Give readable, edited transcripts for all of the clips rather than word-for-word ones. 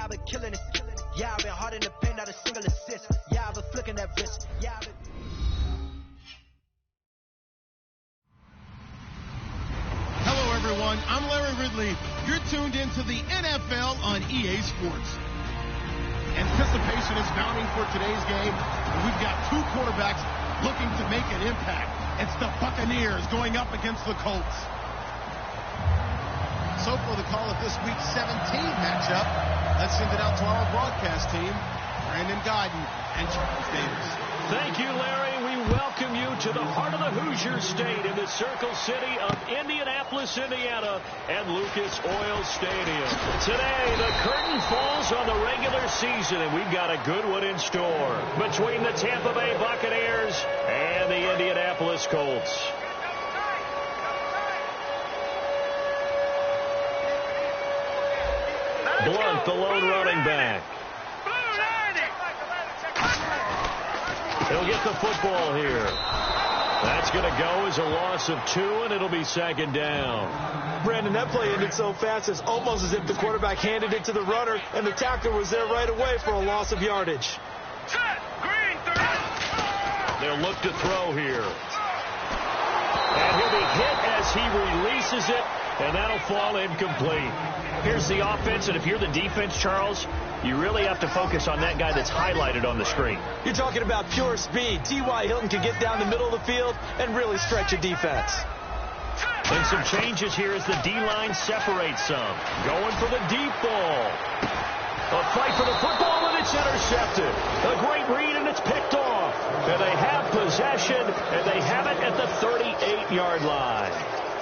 Yeah, I've been killing it. Yeah, I've been hard in the paint, not a single assist. Yeah, I've been flicking that wrist. Yeah, I've been... Hello, everyone. I'm Larry Ridley. You're tuned into the NFL on EA Sports. Anticipation is mounting for today's game, and we've got two quarterbacks looking to make an impact. It's the Buccaneers going up against the Colts. So for the call of this week's 17 matchup, let's send it out to our broadcast team, Brandon Guyton and Charles Davis. Thank you, Larry. We welcome you to the heart of the Hoosier State in the Circle City of Indianapolis, Indiana, and Lucas Oil Stadium. Today, the curtain falls on the regular season, and we've got a good one in store between the Tampa Bay Buccaneers and the Indianapolis Colts. Blunt, the lone running back. He'll get the football here. That's going to go as a loss of 2, and it'll be second down. Brandon, that play ended so fast, it's almost as if the quarterback handed it to the runner, and the tackler was there right away for a loss of yardage. They'll look to throw here. And he'll be hit as he releases it, and that'll fall incomplete. Here's the offense, and if you're the defense, Charles, you really have to focus on that guy that's highlighted on the screen. You're talking about pure speed. T.Y. Hilton can get down the middle of the field and really stretch a defense. And some changes here as the D-line separates some. Going for the deep ball. A fight for the football, and it's intercepted. A great read, and it's picked off. And they have possession, and they have it at the 38-yard line.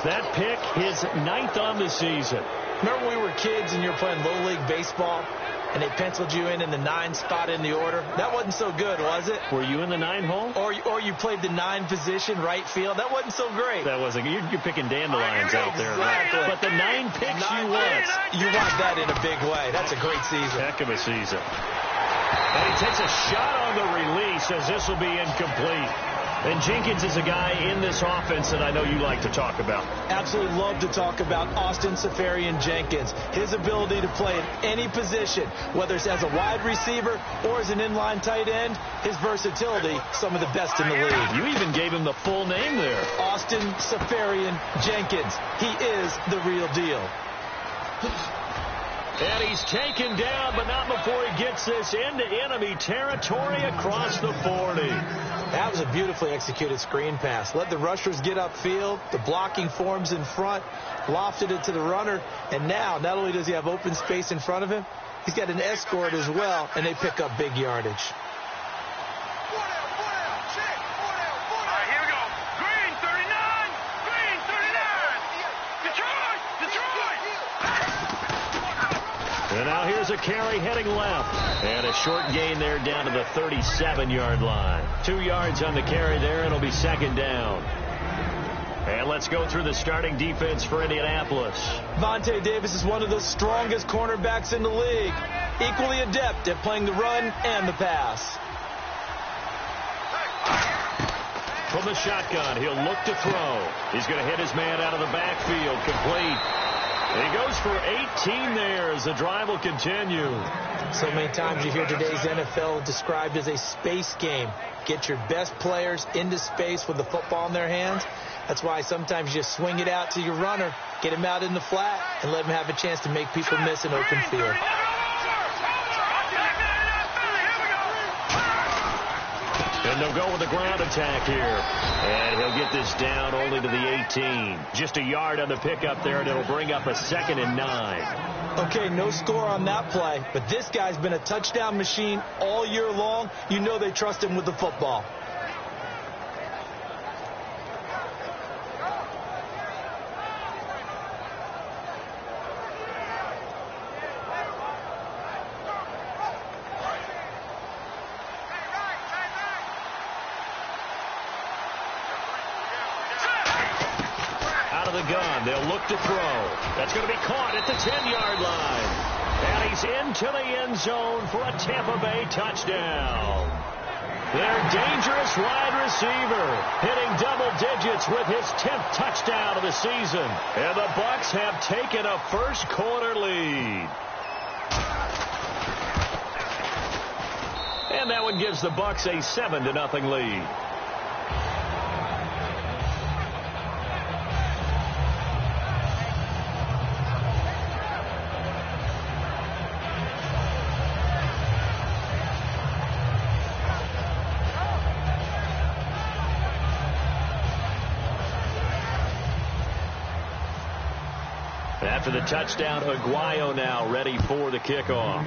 That pick, his 9th on the season. Remember when we were kids and you were playing Little League baseball, and they penciled you in the 9 spot in the order? That wasn't so good, was it? Were you in the 9 hole? Or you played the 9 position, right field. That wasn't so great. That wasn't. You're picking dandelions out there. Exactly. But the 9 picks you want. You want that in a big way. That's a great season. Heck of a season. And he takes a shot on the release as this will be incomplete. And Jenkins is a guy in this offense that I know you like to talk about. Absolutely love to talk about Austin Seferian-Jenkins. His ability to play in any position, whether it's as a wide receiver or as an inline tight end, his versatility, some of the best in the league. You even gave him the full name there. Austin Seferian-Jenkins. He is the real deal. And he's taken down, but not before he gets this into enemy territory across the 40. That was a beautifully executed screen pass. Let the rushers get upfield. The blocking forms in front. Lofted it to the runner. And now, not only does he have open space in front of him, he's got an escort as well, and they pick up big yardage. And now here's a carry heading left. And a short gain there down to the 37-yard line. 2 yards on the carry there, and it'll be second down. And let's go through the starting defense for Indianapolis. Vontae Davis is one of the strongest cornerbacks in the league. Equally adept at playing the run and the pass. From the shotgun, he'll look to throw. He's going to hit his man out of the backfield. Complete. He goes for 18 there as the drive will continue. So many times you hear today's NFL described as a space game. Get your best players into space with the football in their hands. That's why sometimes you just swing it out to your runner, get him out in the flat, and let him have a chance to make people miss an open field. And they'll go with the ground attack here. And he'll get this down only to the 18. Just a yard on the pickup there, and it'll bring up a 2nd and 9. Okay, no score on that play, but this guy's been a touchdown machine all year long. You know they trust him with the football. Gun. They'll look to throw. That's going to be caught at the 10-yard line. And he's into the end zone for a Tampa Bay touchdown. Their dangerous wide receiver hitting double digits with his 10th touchdown of the season. And the Bucs have taken a first-quarter lead. And that one gives the Bucs a 7-0 lead. After the touchdown, Aguayo now ready for the kickoff.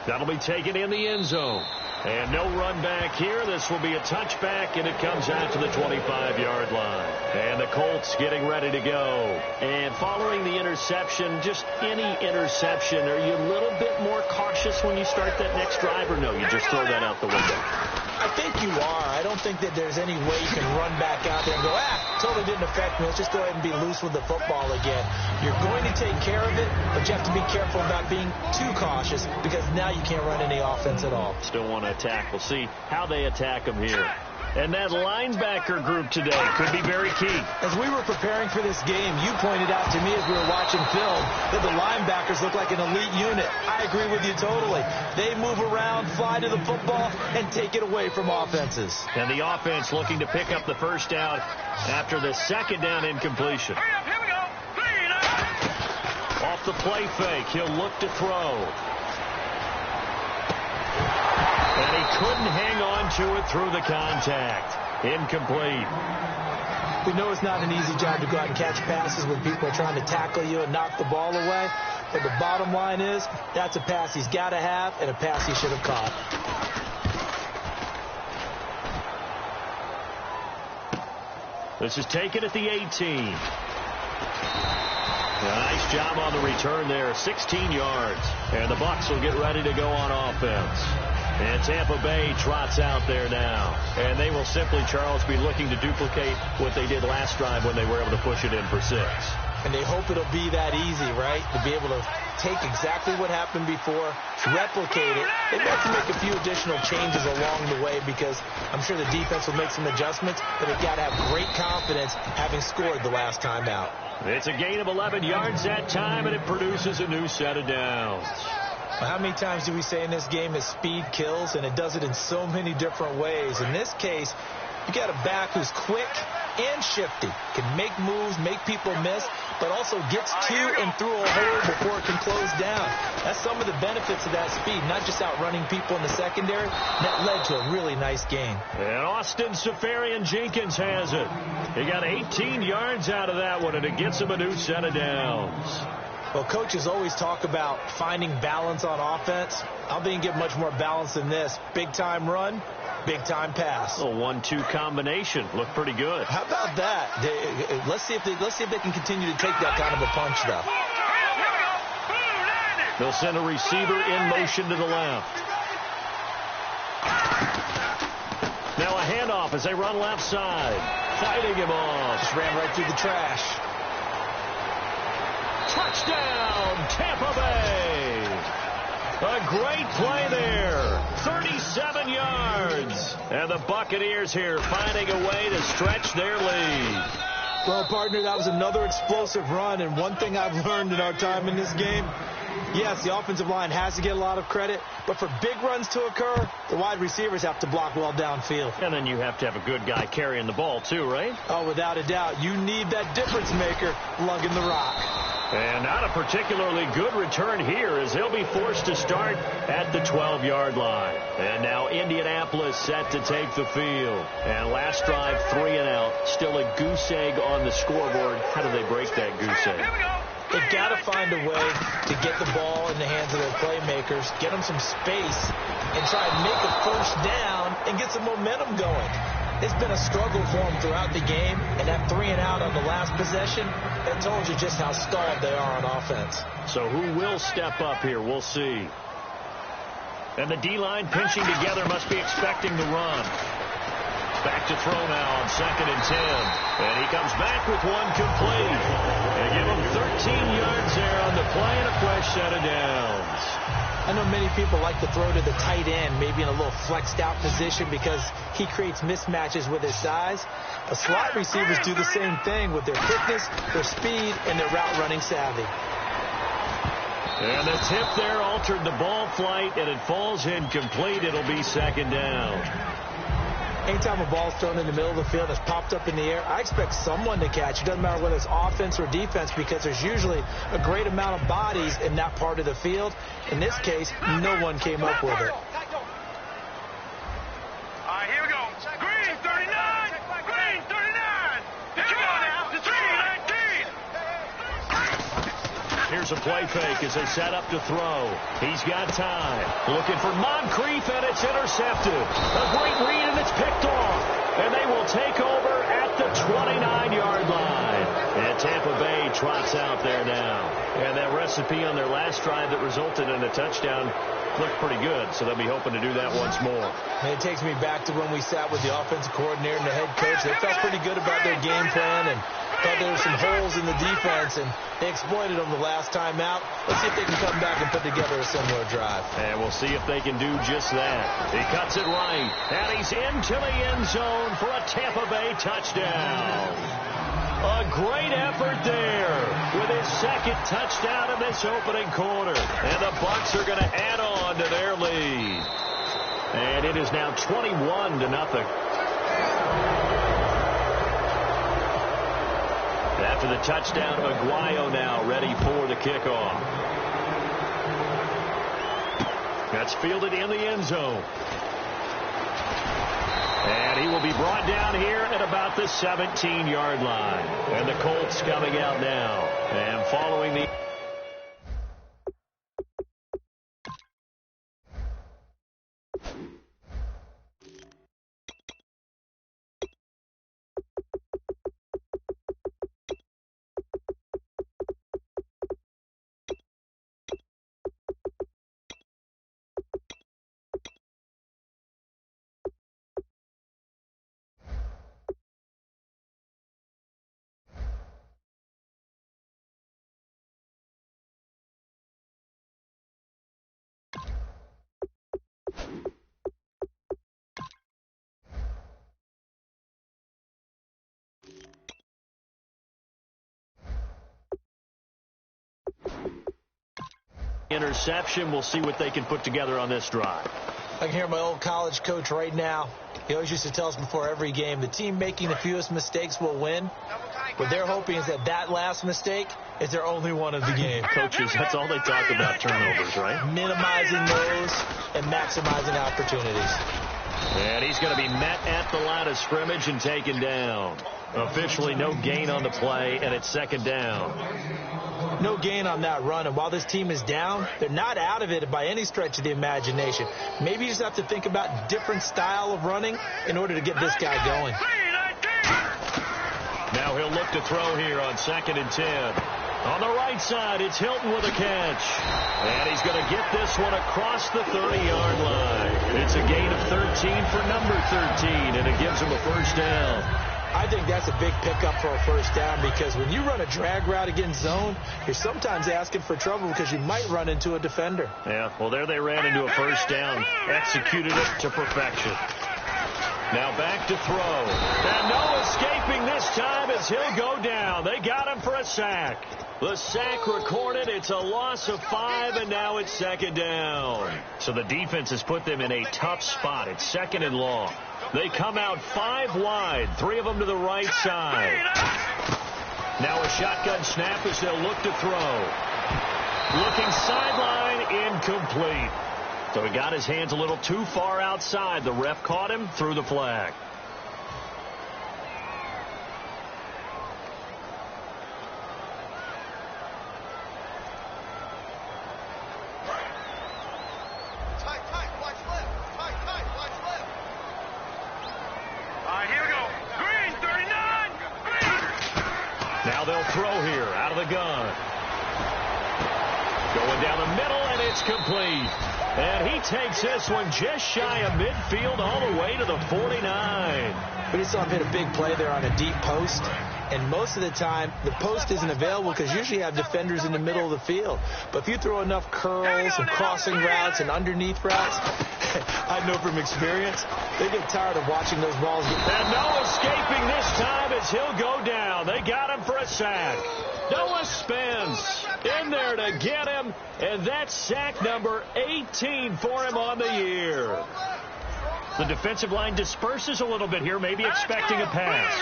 That'll be taken in the end zone. And no run back here. This will be a touchback, and it comes out to the 25-yard line. And the Colts getting ready to go. And following the interception, just any interception, are you a little bit more cautious when you start that next drive, or no, you just throw that out the window? I think you are. I don't think that there's any way you can run back out there and go, totally didn't affect me. Let's just go ahead and be loose with the football again. You're going to take care of it, but you have to be careful about being too cautious because now you can't run any offense at all. Still want to attack. We'll see how they attack them here. And that linebacker group today could be very key. As we were preparing for this game, you pointed out to me as we were watching film that the linebackers look like an elite unit. I agree with you totally. They move around, fly to the football, and take it away from offenses. And the offense looking to pick up the first down after the second down incompletion. Here we go. Off the play fake, he'll look to throw. And he couldn't hang on to it through the contact. Incomplete. We know it's not an easy job to go out and catch passes when people are trying to tackle you and knock the ball away. But the bottom line is, that's a pass he's got to have and a pass he should have caught. This is taken at the 18. Nice job on the return there. 16 yards. And the Bucs will get ready to go on offense. And Tampa Bay trots out there now. And they will simply, Charles, be looking to duplicate what they did last drive when they were able to push it in for 6. And they hope it'll be that easy, right? To be able to take exactly what happened before, replicate it. They have to make a few additional changes along the way because I'm sure the defense will make some adjustments, but they've got to have great confidence having scored the last time out. It's a gain of 11 yards that time, and it produces a new set of downs. How many times do we say in this game that speed kills, and it does it in so many different ways? In this case, you got a back who's quick and shifty, can make moves, make people miss, but also gets to and through a hole before it can close down. That's some of the benefits of that speed, not just outrunning people in the secondary. That led to a really nice game. And Austin Seferian-Jenkins has it. He got 18 yards out of that one, and it gets him a new set of downs. Well, coaches always talk about finding balance on offense. I don't think you get much more balance than this. Big-time run, big-time pass. A 1-2 combination. Looked pretty good. How about that? Let's see if they can continue to take that kind of a punch, though. They'll send a receiver in motion to the left. Now a handoff as they run left side. Fighting him off. Just ran right through the trash. Touchdown, Tampa Bay. A great play there. 37 yards. And the Buccaneers here finding a way to stretch their lead. Well, partner, that was another explosive run. And one thing I've learned in our time in this game, yes, the offensive line has to get a lot of credit, but for big runs to occur, the wide receivers have to block well downfield. And then you have to have a good guy carrying the ball too, right? Oh, without a doubt. You need that difference maker lugging the rock. And not a particularly good return here as they'll be forced to start at the 12-yard line. And now Indianapolis set to take the field. And last drive, 3 and out. Still a goose egg on the scoreboard. How do they break that goose egg? They've got to find a way to get the ball in the hands of their playmakers, get them some space, and try and make a first down and get some momentum going. It's been a struggle for them throughout the game, and that 3 and out on the last possession, that told you just how stalled they are on offense. So who will step up here? We'll see. And the D-line pinching together must be expecting the run. Back to throw now on 2nd and 10. And he comes back with one complete. They give him 13 yards there on the play and a fresh set of downs. I know many people like to throw to the tight end, maybe in a little flexed out position because he creates mismatches with his size. But slot receivers do the same thing with their quickness, their speed, and their route running savvy. And the tip there altered the ball flight, and it falls incomplete. It'll be second down. Anytime a ball's thrown in the middle of the field that's popped up in the air, I expect someone to catch. It doesn't matter whether it's offense or defense, because there's usually a great amount of bodies in that part of the field. In this case, no one came up with it. All right, here we go. Green, 39. Green, 39. Come on now. The 319. Here's a play fake as they set up to throw. He's got time. Looking for Moncrief, and it's intercepted. A great read, and it's picked off. And they will take over at the 29-yard line. And Tampa Bay trots out there now. And that recipe on their last drive that resulted in a touchdown looked pretty good, so they'll be hoping to do that once more. And it takes me back to when we sat with the offensive coordinator and the head coach. They felt pretty good about their game plan and thought there were some holes in the defense, and they exploited them the last time out. Let's see if they can come back and put together a similar drive. And we'll see if they can do just that. He cuts it right, and he's into the end zone for a Tampa Bay touchdown. A great effort there with his second touchdown in this opening quarter. And the Bucs are going to add on to their lead. And it is now 21-0. After the touchdown, Aguayo now ready for the kickoff. That's fielded in the end zone. And he will be brought down here at about the 17-yard line. And the Colts coming out now. And following the... interception. We'll see what they can put together on this drive. I can hear my old college coach right now. He always used to tell us before every game, the team making the fewest mistakes will win. What they're hoping is that last mistake is their only one of the game. Coaches, that's all they talk about, turnovers, right? Minimizing those and maximizing opportunities. And he's going to be met at the line of scrimmage and taken down. Officially no gain on the play, and it's second down. No gain on that run, and while this team is down, they're not out of it by any stretch of the imagination. Maybe you just have to think about different style of running in order to get this guy going. Now he'll look to throw here on 2nd and 10. On the right side, it's Hilton with a catch. And he's going to get this one across the 30-yard line. It's a gain of 13 for number 13, and it gives him a first down. I think that's a big pickup for a first down, because when you run a drag route against zone, you're sometimes asking for trouble because you might run into a defender. Yeah, well, there they ran into a first down, executed it to perfection. Now back to throw. And no escaping this time as he'll go down. They got him for a sack. The sack recorded. It's a loss of 5, and now it's second down. So the defense has put them in a tough spot. It's 2nd and long. They come out 5 wide, 3 of them to the right side. Now a shotgun snap as they'll look to throw. Looking sideline, incomplete. So he got his hands a little too far outside. The ref caught him, threw the flag. Now they'll throw here out of the gun. Going down the middle, and it's complete. And he takes this one just shy of midfield all the way to the 49. We just saw him hit a big play there on a deep post. And most of the time, the post isn't available because usually you have defenders in the middle of the field. But if you throw enough curls and crossing routes and underneath routes, I know from experience, they get tired of watching those balls get... And no escaping this time as he'll go down. They got him for a sack. Noah Spence in there to get him, and that's sack number 18 for him on the year. The defensive line disperses a little bit here, maybe expecting a pass.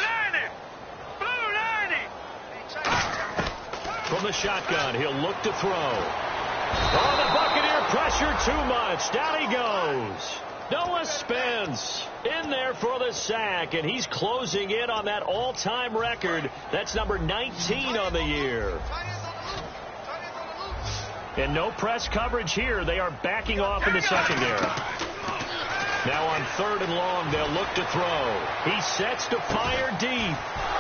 From the shotgun, he'll look to throw. Oh, the Buccaneer pressure too much. Down he goes. Noah Spence in there for the sack, and he's closing in on that all-time record. That's number 19 on the year. And no press coverage here. They are backing off in the secondary. Now on 3rd and long, they'll look to throw. He sets to fire deep.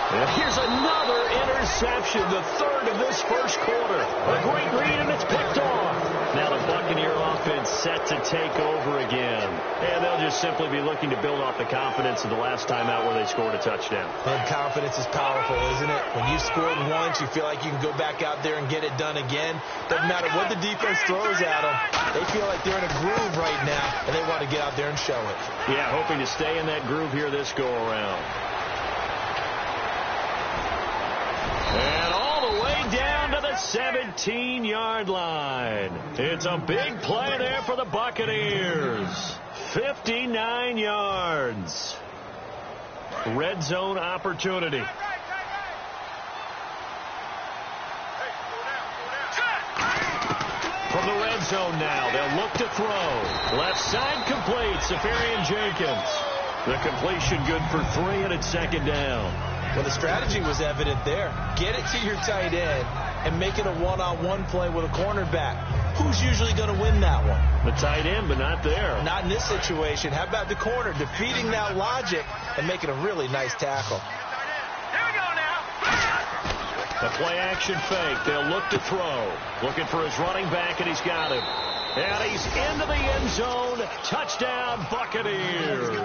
And here's another interception, the 3rd of this first quarter. A great read, and it's picked off. Now the Buccaneer offense set to take over again. And they'll just simply be looking to build off the confidence of the last time out where they scored a touchdown. And confidence is powerful, isn't it? When you've scored once, you feel like you can go back out there and get it done again. Doesn't matter what the defense throws at them. They feel like they're in a groove right now, and they want to get out there and show it. Yeah, hoping to stay in that groove here this go-around. And all the way down to the 17-yard line. It's a big play there for the Buccaneers. 59 yards. Red zone opportunity. From the red zone now, they'll look to throw. Left side complete, Safarian Jenkins. The completion good for 3, and it's 2nd down. Well, the strategy was evident there. Get it to your tight end and make it a one-on-one play with a cornerback. Who's usually going to win that one? The tight end, but not there. Not in this situation. How about the corner defeating that logic and making a really nice tackle? Here we go now. The play-action fake. They'll look to throw. Looking for his running back, and he's got him. And he's into the end zone. Touchdown, Buccaneers.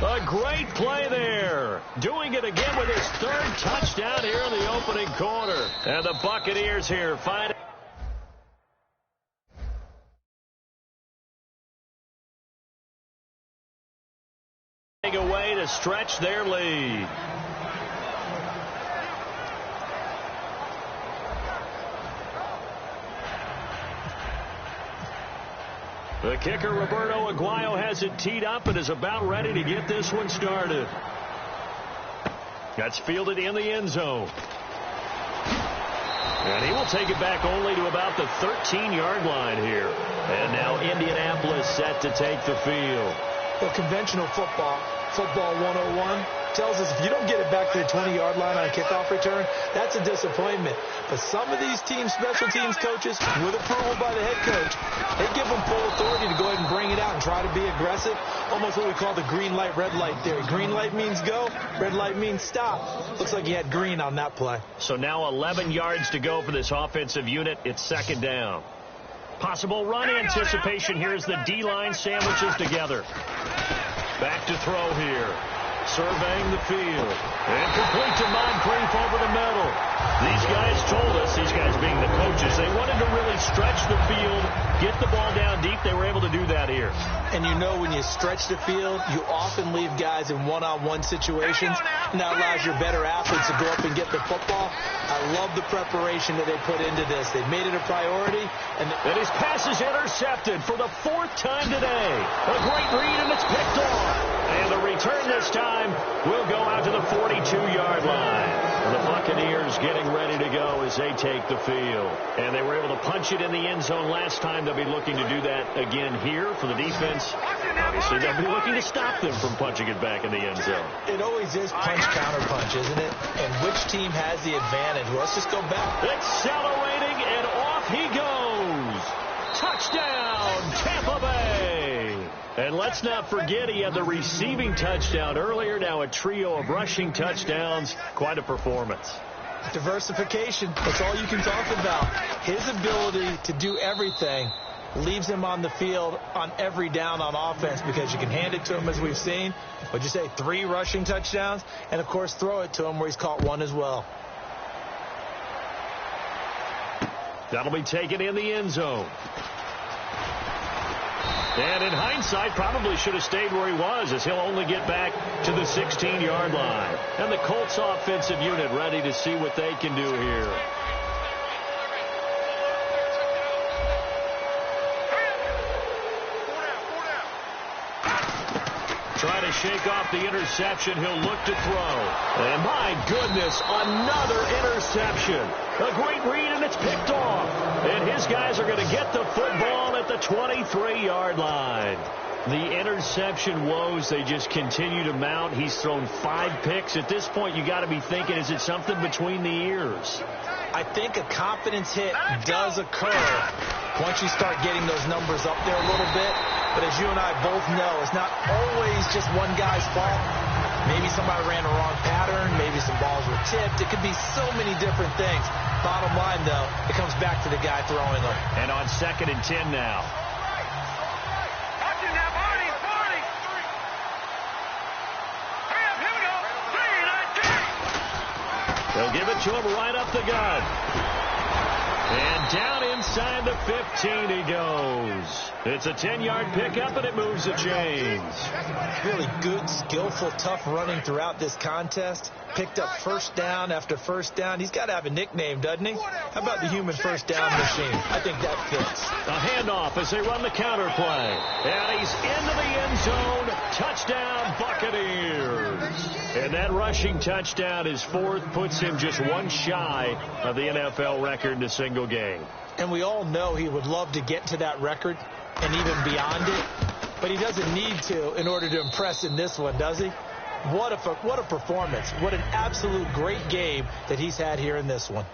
A great play there. Doing it again with his 3rd touchdown here in the opening quarter. And the Buccaneers here find a way to stretch their lead. The kicker, Roberto Aguayo, has it teed up and is about ready to get this one started. That's fielded in the end zone. And he will take it back only to about the 13-yard line here. And now Indianapolis set to take the field. Well, conventional football 101, tells us if you don't get it back to the 20-yard line on a kickoff return, that's a disappointment. But some of these special teams coaches, with approval by the head coach, they give them full authority to go ahead and bring it out and try to be aggressive. Almost what we call the green light, red light theory. Green light means go, red light means stop. Looks like he had green on that play. So now 11 yards to go for this offensive unit. It's 2nd down. Possible run anticipation here as the D-line sandwiches together. Back to throw here. Surveying the field. And complete to Moncrief over the middle. These guys told us, these guys being the coaches, they wanted to really stretch the field, get the ball down deep. They were able to do that here. And you know when you stretch the field, you often leave guys in one-on-one situations. And that allows your better athletes to go up and get the football. I love the preparation that they put into this. They made it a priority. And his pass is intercepted for the 4th time today. A great read, and it's picked off. And the return this time will go out to the 42-yard line. And the Buccaneers getting ready to go as they take the field. And they were able to punch it in the end zone last time. They'll be looking to do that again here for the defense. Obviously, they'll be looking to stop them from punching it back in the end zone. It always is punch-counter-punch, isn't it? And which team has the advantage? Well, let's just go back. Accelerating, and off he goes. Touchdown, Tampa Bay. And let's not forget he had the receiving touchdown earlier. Now a trio of rushing touchdowns. Quite a performance. Diversification. That's all you can talk about. His ability to do everything leaves him on the field on every down on offense because you can hand it to him, as we've seen. What'd you say, 3 rushing touchdowns? And, of course, throw it to him where he's caught 1 as well. That'll be taken in the end zone. And in hindsight, probably should have stayed where he was, as he'll only get back to the 16-yard line. And the Colts offensive unit ready to see what they can do here. Trying to shake off the interception. He'll look to throw. And my goodness, another interception. A great read, and it's picked off. And his guys are going to get the football at the 23-yard line. The interception woes, they just continue to mount. He's thrown 5 picks. At this point, you got to be thinking, is it something between the ears? I think a confidence hit does occur once you start getting those numbers up there a little bit. But as you and I both know, it's not always just one guy's fault. Maybe somebody ran a wrong pattern. Maybe some balls were tipped. It could be so many different things. Bottom line, though, it comes back to the guy throwing them. And on 2nd and 10 now. They'll give it to him right up the gut. And down inside the 15 he goes. It's a 10-yard pickup, and it moves the chains. Really good, skillful, tough running throughout this contest. Picked up first down after first down. He's got to have a nickname, doesn't he? How about the human first down machine? I think that fits. A handoff as they run the counter play. And he's into the end zone. Touchdown, Buccaneers. And that rushing touchdown, his 4th, puts him just 1 shy of the NFL record in a single game. And we all know he would love to get to that record and even beyond it. But he doesn't need to in order to impress in this one, does he? What a performance. What an absolute great game that he's had here in this one.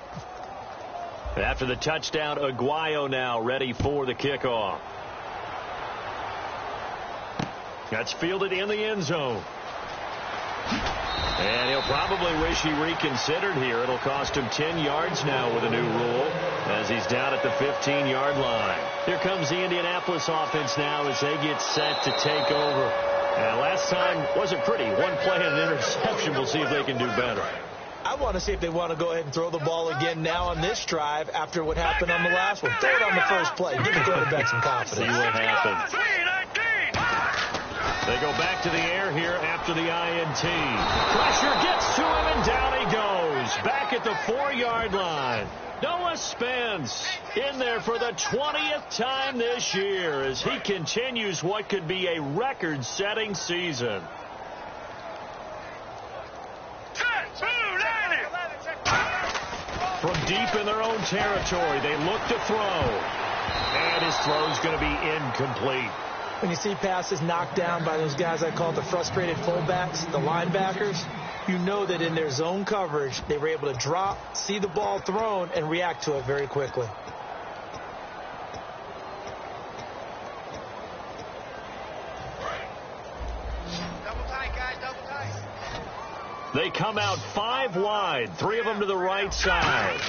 After the touchdown, Aguayo now ready for the kickoff. That's fielded in the end zone. And he'll probably wish he reconsidered here. It'll cost him 10 yards now with a new rule as he's down at the 15-yard line. Here comes the Indianapolis offense now as they get set to take over. And last time wasn't pretty. 1 play and an interception. We'll see if they can do better. I want to see if they want to go ahead and throw the ball again now on this drive after what happened on the last one. Throw it on the first play. Give the quarterback some confidence. See what happens. They go back to the air here after the INT. Pressure gets to him, and down he goes. Back at the 4-yard line. Noah Spence in there for the 20th time this year as he continues what could be a record-setting season. From deep in their own territory, they look to throw. And his throw's going to be incomplete. When you see passes knocked down by those guys I call the frustrated fullbacks, the linebackers, you know that in their zone coverage, they were able to drop, see the ball thrown, and react to it very quickly. Double tight, guys, double tight. They come out 5 wide, 3 of them to the right side.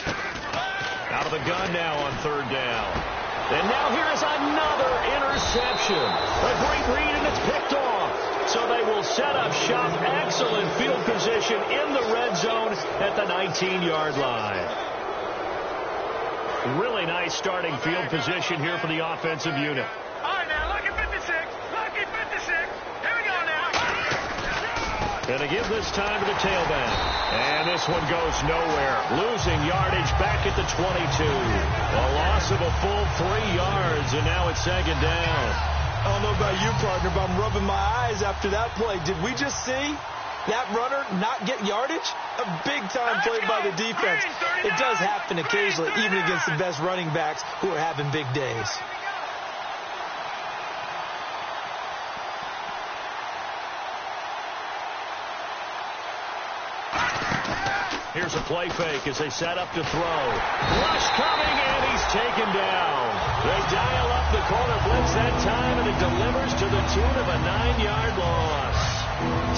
Out of the gun now on 3rd down. And now here is another interception. A great read, and it's picked off. So they will set up shop. Excellent field position in the red zone at the 19-yard line. Really nice starting field position here for the offensive unit. All right, now, lucky 56. Lucky 56. Here we go now. And they give this time to the tailback. And this one goes nowhere. Losing yardage back at the 22. A loss of a full 3 yards, and now it's 2nd down. I don't know about you, partner, but I'm rubbing my eyes after that play. Did we just see that runner not get yardage? A big-time play by the defense. It does happen occasionally, even against the best running backs who are having big days. Here's a play fake as they set up to throw. Rush coming, and he's taken down. They dial up the corner blitz that time, and it delivers to the tune of a 9-yard loss.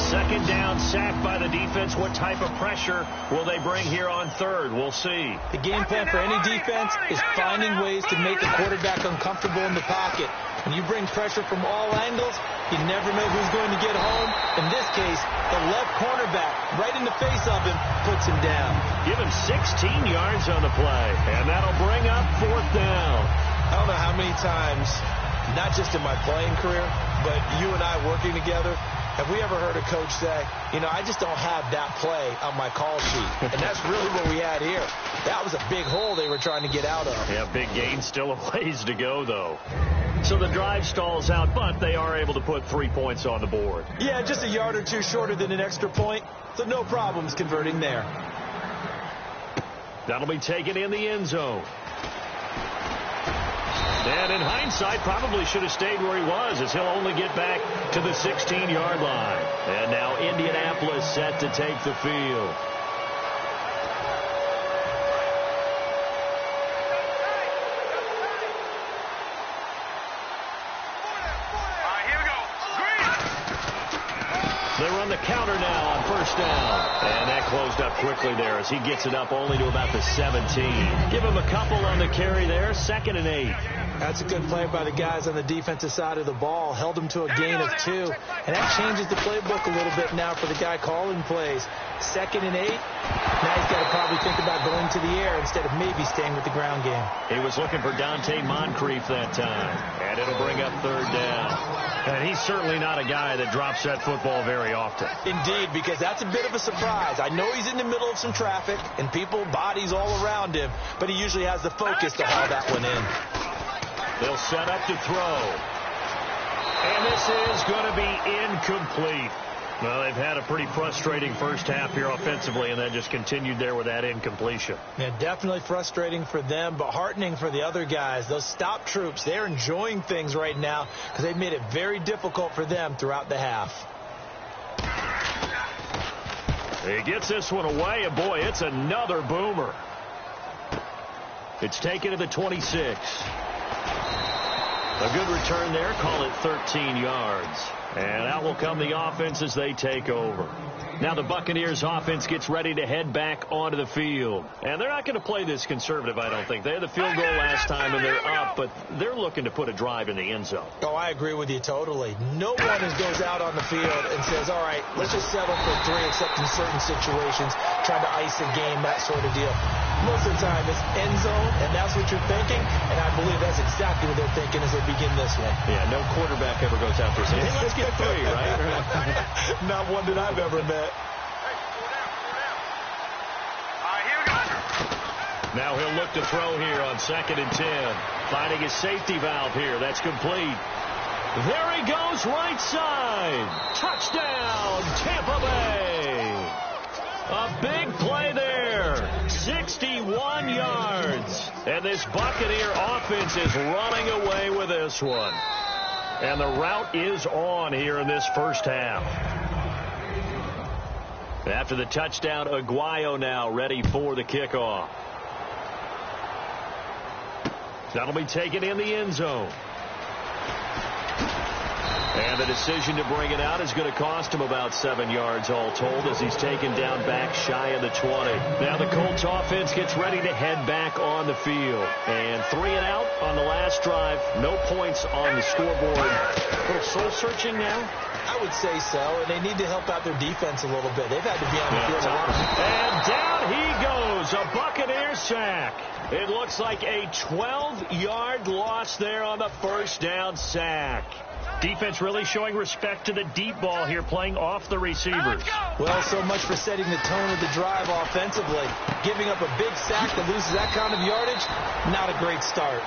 Second down, sack by the defense. What type of pressure will they bring here on third? We'll see. The game plan for any defense is finding ways to make the quarterback uncomfortable in the pocket. When you bring pressure from all angles, you never know who's going to get home. In this case, the left cornerback, right in the face of him, puts him down. Give him 16 yards on the play, and that'll bring up fourth down. I don't know how many times, not just in my playing career, but you and I working together, have we ever heard a coach say, I just don't have that play on my call sheet? And that's really what we had here. That was a big hole they were trying to get out of. Yeah, big gain, still a ways to go, though. So the drive stalls out, but they are able to put 3 points on the board. Yeah, just a yard or two shorter than an extra point, so no problems converting there. That'll be taken in the end zone. And in hindsight, probably should have stayed where he was, as he'll only get back to the 16-yard line. And now Indianapolis set to take the field. They run the counter now on first down. And that closed up quickly there as he gets it up only to about the 17. Give him a couple on the carry there. 2nd and 8. That's a good play by the guys on the defensive side of the ball. Held them to a gain of 2. And that changes the playbook a little bit now for the guy calling plays. 2nd and 8. Now he's got to probably think about going to the air instead of maybe staying with the ground game. He was looking for Dante Moncrief that time. And it'll bring up 3rd down. And he's certainly not a guy that drops that football very often. Indeed, because that's a bit of a surprise. I know he's in the middle of some traffic and people, bodies all around him, but he usually has the focus to haul that one in. They'll set up to throw. And this is going to be incomplete. Well, they've had a pretty frustrating first half here offensively, and then just continued there with that incompletion. Yeah, definitely frustrating for them, but heartening for the other guys. Those stop troops, they're enjoying things right now because they've made it very difficult for them throughout the half. He gets this one away, and boy, it's another boomer. It's taken to the 26. A good return there, call it 13 yards. And out will come the offense as they take over. Now the Buccaneers offense gets ready to head back onto the field. And they're not going to play this conservative, I don't think. They had the field goal last time and they're up, but they're looking to put a drive in the end zone. Oh, I agree with you totally. No one goes out on the field and says, all right, let's just settle for 3, except in certain situations, trying to ice a game, that sort of deal. Most of the time it's end zone, and that's what you're thinking, and I believe that's exactly what they're thinking as they begin this one. Yeah, no quarterback ever goes out there saying, hey, let's get 3, right? Not one that I've ever met. Now he'll look to throw here on 2nd and 10. Finding his safety valve here. That's complete. There he goes, right side. Touchdown, Tampa Bay. A big play there. 61 yards. And this Buccaneer offense is running away with this one. And the route is on here in this first half. After the touchdown, Aguayo now ready for the kickoff. That'll be taken in the end zone. And the decision to bring it out is going to cost him about 7 yards all told as he's taken down back shy of the 20. Now the Colts offense gets ready to head back on the field. And 3 and out on the last drive. No points on the scoreboard. A little soul-searching now? I would say so, and they need to help out their defense a little bit. They've had to be on the field a lot. And down he goes, a Buccaneer sack. It looks like a 12-yard loss there on the first down sack. Defense really showing respect to the deep ball here, playing off the receivers. Well, so much for setting the tone of the drive offensively. Giving up a big sack that loses that kind of yardage, not a great start.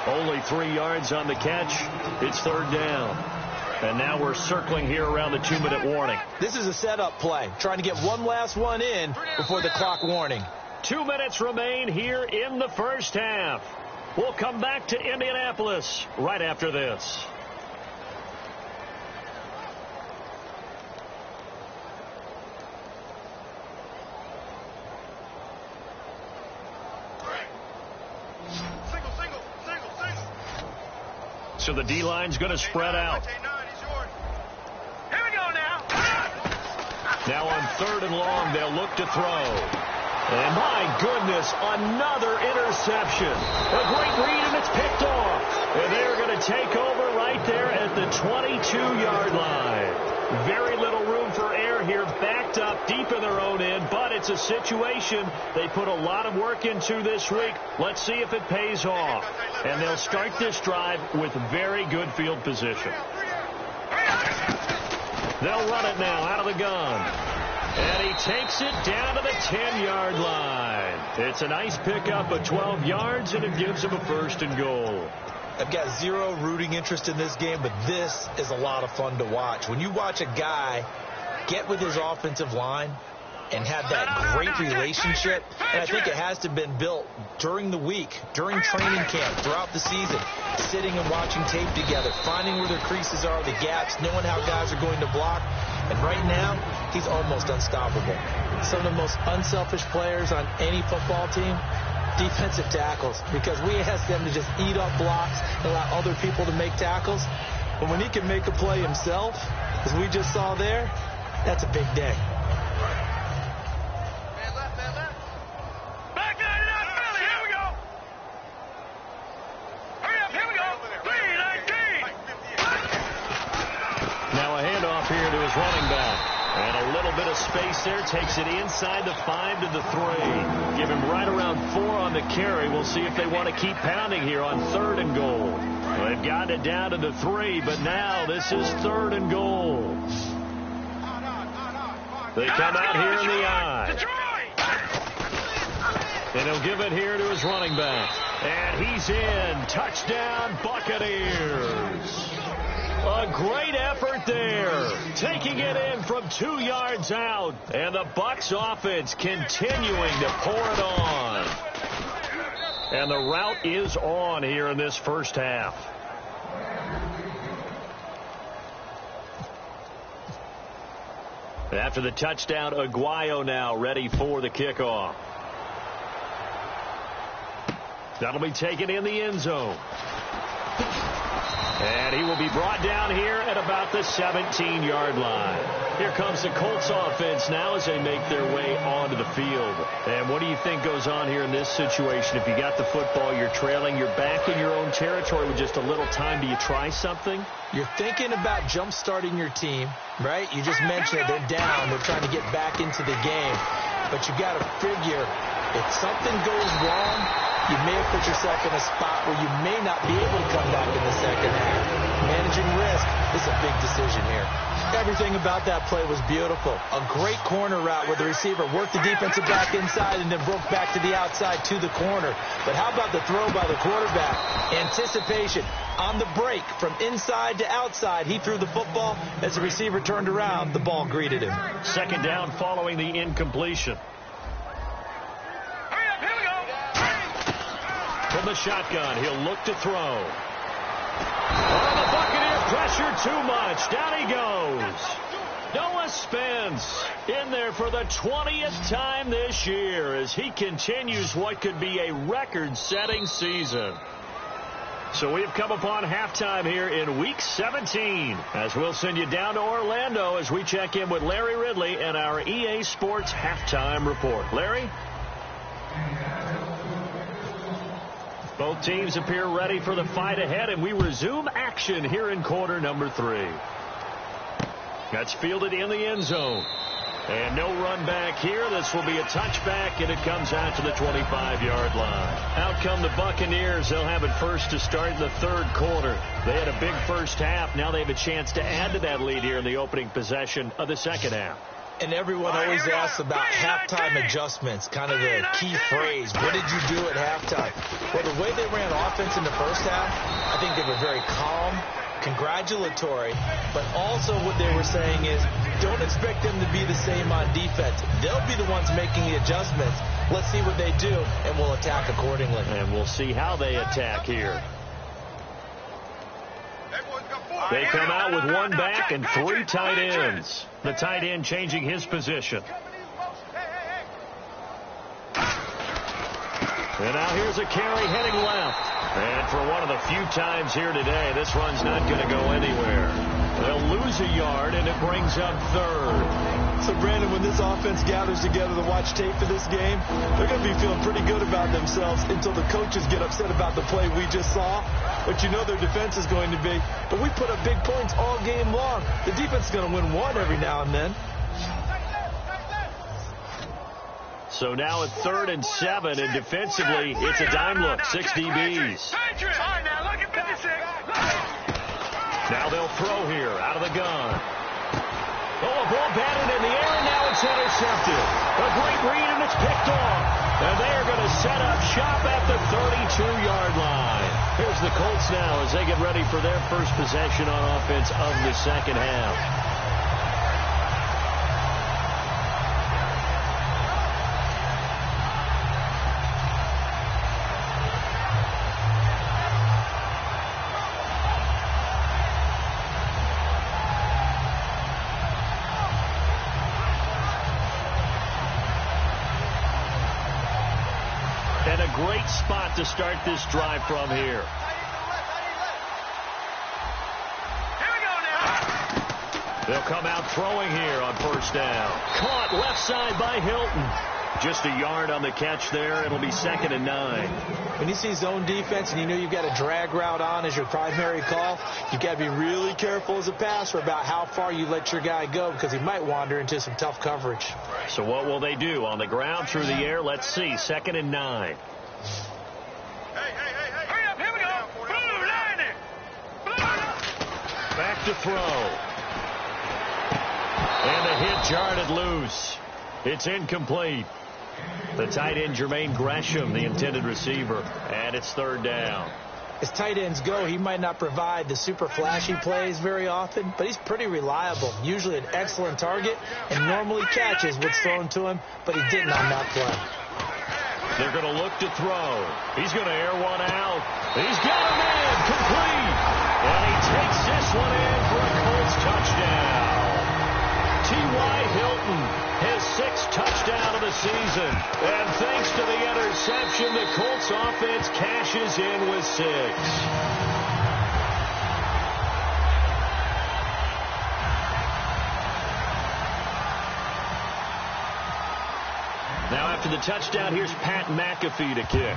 Only 3 yards on the catch. It's 3rd down. And now we're circling here around the 2-minute warning. This is a setup play, trying to get one last one in before the clock warning. 2 minutes remain here in the first half. We'll come back to Indianapolis right after this. So the D-line's going to spread out. Here we go now. Now on 3rd and long, they'll look to throw. And my goodness, another interception. A great read, and it's picked off. And they're going to take over right there at the 22-yard line. Very little room for error here, backed up deep in their own end, but it's a situation they put a lot of work into this week. Let's see if it pays off. And they'll start this drive with very good field position. They'll run it now out of the gun. And he takes it down to the 10-yard line. It's a nice pickup of 12 yards, and it gives him a 1st and goal. I've got zero rooting interest in this game, but this is a lot of fun to watch. When you watch a guy get with his offensive line and have that great relationship, and I think it has to have been built during the week, during training camp, throughout the season, sitting and watching tape together, finding where their creases are, the gaps, knowing how guys are going to block. And right now, he's almost unstoppable. Some of the most unselfish players on any football team, defensive tackles, because we ask them to just eat up blocks and allow other people to make tackles. But when he can make a play himself, as we just saw there, that's a big day. Running back. And a little bit of space there. Takes it inside the 5 to the 3. Give him right around 4 on the carry. We'll see if they want to keep pounding here on 3rd and goal. Well, they've got it down to the 3, but now this is 3rd and goal. They come out here in the eye. And he'll give it here to his running back. And he's in. Touchdown, Buccaneers. A great effort there, taking it in from 2 yards out, and the Bucs offense continuing to pour it on. And the route is on here in this first half. After the touchdown, Aguayo now ready for the kickoff. That'll be taken in the end zone. And he will be brought down here at about the 17-yard line. Here comes the Colts offense now as they make their way onto the field. And what do you think goes on here in this situation? If you got the football, you're trailing, you're back in your own territory with just a little time. Do you try something? You're thinking about jump-starting your team, right? You just mentioned it. They're down. They're trying to get back into the game. But you got to figure if something goes wrong, you may have put yourself in a spot where you may not be able to come back in the second half. Managing risk is a big decision here. Everything about that play was beautiful. A great corner route where the receiver worked the defensive back inside and then broke back to the outside to the corner. But how about the throw by the quarterback? Anticipation on the break from inside to outside. He threw the football. As the receiver turned around, the ball greeted him. Second down following the incompletion. From the shotgun, he'll look to throw. Oh, the Buccaneers pressure too much. Down he goes. Noah Spence in there for the 20th time this year as he continues what could be a record-setting season. So we've come upon halftime here in Week 17 as we'll send you down to Orlando as we check in with Larry Ridley and our EA Sports Halftime Report. Larry? Both teams appear ready for the fight ahead, and we resume action here in quarter number 3. That's fielded in the end zone. And no run back here. This will be a touchback, and it comes out to the 25-yard line. Out come the Buccaneers. They'll have it first to start in the 3rd quarter. They had a big first half. Now they have a chance to add to that lead here in the opening possession of the second half. And everyone always asks about halftime adjustments, kind of the key phrase. What did you do at halftime? Well, the way they ran offense in the first half, I think they were very calm, congratulatory, but also what they were saying is don't expect them to be the same on defense. They'll be the ones making the adjustments. Let's see what they do, and we'll attack accordingly. And we'll see how they attack here. They come out with one back and 3 tight ends. The tight end changing his position. And now here's a carry heading left. And for one of the few times here today, this run's not going to go anywhere. They'll lose a yard, and it brings up 3rd. So, Brandon, when this offense gathers together to watch tape for this game, they're going to be feeling pretty good about themselves until the coaches get upset about the play we just saw. But you know their defense is going to be. But we put up big points all game long. The defense is going to win one every now and then. So now at 3rd and 7, and defensively, it's a dime look, 6 DBs. Now they'll throw here, out of the gun. Oh, a ball batted in the air, and now it's intercepted. A great read, and it's picked off. And they are going to set up shop at the 32-yard line. Here's the Colts now as they get ready for their first possession on offense of the second half. And a great spot to start this drive from here. Here we go now. They'll come out throwing here on first down. Caught left side by Hilton. Just a yard on the catch there. It'll be 2nd and 9. When you see zone defense and you know you've got a drag route on as your primary call, you've got to be really careful as a passer about how far you let your guy go because he might wander into some tough coverage. So what will they do? On the ground, through the air? Let's see. 2nd and 9. Hurry up, here we go. Blue, line it. Blue. Back to throw. And the hit jarred loose. It's incomplete. The tight end, Jermaine Gresham, the intended receiver. And it's 3rd down. As tight ends go, he might not provide the super flashy plays very often, but he's pretty reliable. Usually an excellent target and normally catches what's thrown to him, but he didn't on that play. They're going to look to throw. He's going to air one out. He's got a man complete. And he takes this one in for a Colts touchdown. T.Y. Hilton, his 6th touchdown of the season. And thanks to the interception, the Colts offense cashes in with 6. Now after the touchdown, here's Pat McAfee to kick.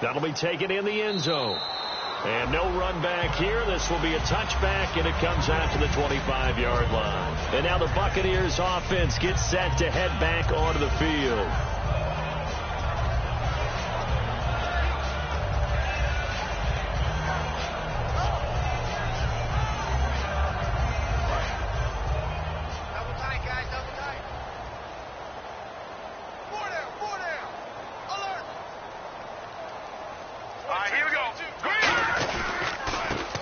That'll be taken in the end zone. And no run back here. This will be a touchback, and it comes out to the 25-yard line. And now the Buccaneers offense gets set to head back onto the field. Double tight, guys, double tight. 4 down. Alert. All right, here we go.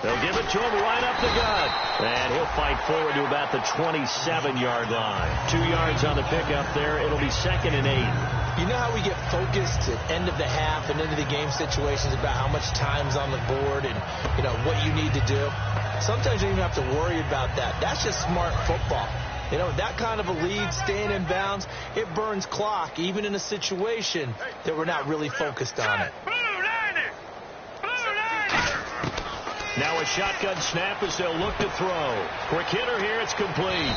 They'll give it to him right up the gut. And he'll fight forward to about the 27-yard line. 2 yards on the pickup there. It'll be 2nd and 8. You know how we get focused at end of the half and into the game situations about how much time's on the board and, you know, what you need to do? Sometimes you don't even have to worry about that. That's just smart football. You know, that kind of a lead, staying in bounds, it burns clock, even in a situation that we're not really focused on it. Now a shotgun snap as they'll look to throw. Quick hitter here, it's complete.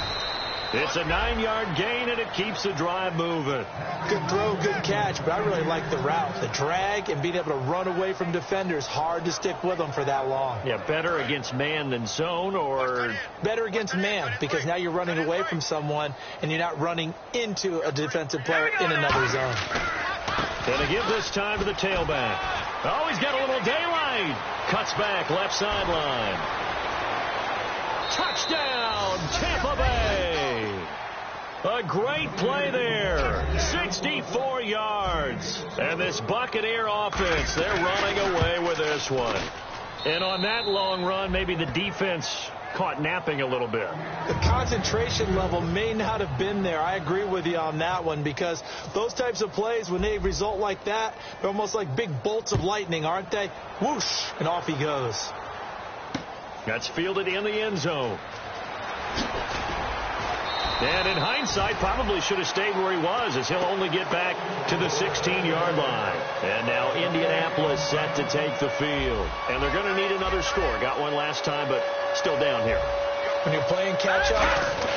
It's a 9-yard gain, and it keeps the drive moving. Good throw, good catch, but I really like the route. The drag and being able to run away from defenders, hard to stick with them for that long. Yeah, better against man than zone, or? Better against man, because now you're running away from someone, and you're not running into a defensive player in another zone. Gonna give this time to the tailback. Oh, he's got a little daylight. Cuts back, left sideline. Touchdown, Tampa Bay. A great play there. 64 yards. And this Buccaneer offense, they're running away with this one. And on that long run, maybe the defense caught napping a little bit. The concentration level may not have been there. I agree with you on that one, because those types of plays, when they result like that, they're almost like big bolts of lightning, aren't they? Whoosh, and off he goes. That's fielded in the end zone. And in hindsight, probably should have stayed where he was, as he'll only get back to the 16-yard line. And now Indianapolis set to take the field. And they're going to need another score. Got one last time, but still down here. When you're playing catch-up,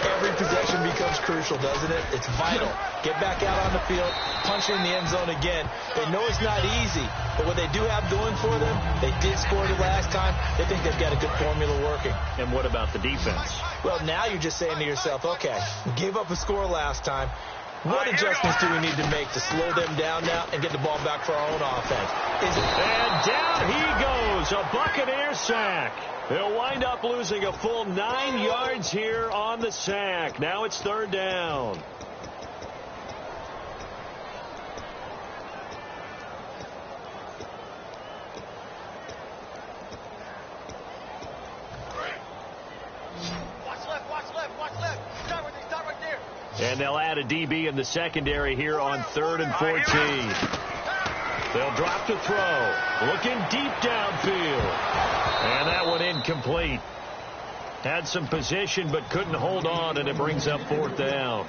every possession becomes crucial, doesn't it? It's vital. Get back out on the field, punch in the end zone again. They know it's not easy, but what they do have going for them, they did score the last time. They think they've got a good formula working. And what about the defense? Well, now you're just saying to yourself, okay, we gave up a score last time. What adjustments do we need to make to slow them down now and get the ball back for our own offense? And down he goes, a Buccaneer sack. They'll wind up losing a full 9 yards here on the sack. Now it's 3rd down. And they'll add a DB in the secondary here on 3rd and 14. They'll drop to throw. Looking deep downfield. And that one incomplete. Had some position but couldn't hold on, and it brings up 4th down.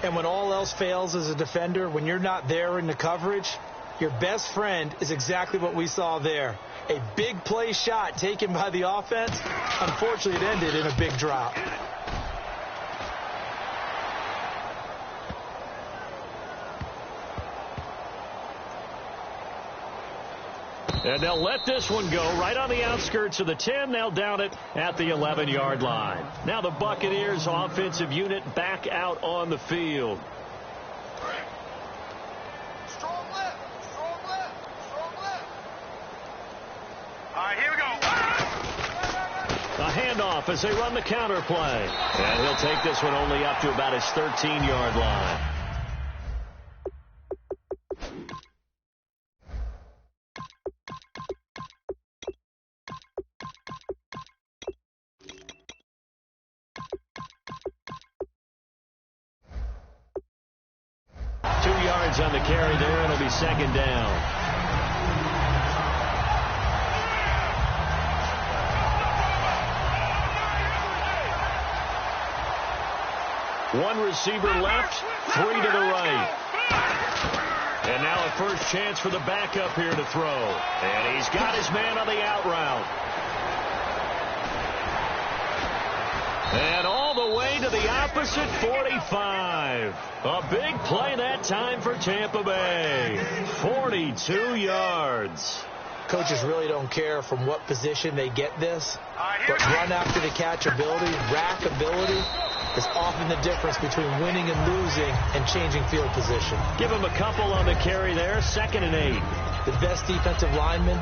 And when all else fails as a defender, when you're not there in the coverage, your best friend is exactly what we saw there. A big play shot taken by the offense. Unfortunately, it ended in a big drop. And they'll let this one go right on the outskirts of the 10. They'll down it at the 11-yard line. Now the Buccaneers offensive unit back out on the field. Strong left. All right, here we go. A handoff as they run the counter play. And he'll take this one only up to about his 13-yard line. On the carry there, it'll be 2nd down. One receiver left, 3 to the right. And now a first chance for the backup here to throw. And he's got his man on the out route. And all the way to the opposite 45. A big play that time for Tampa Bay. 42 yards. Coaches really don't care from what position they get this, but run after the catch ability, rack ability is often the difference between winning and losing and changing field position. Give him a couple on the carry there, 2nd and 8. The best defensive linemen,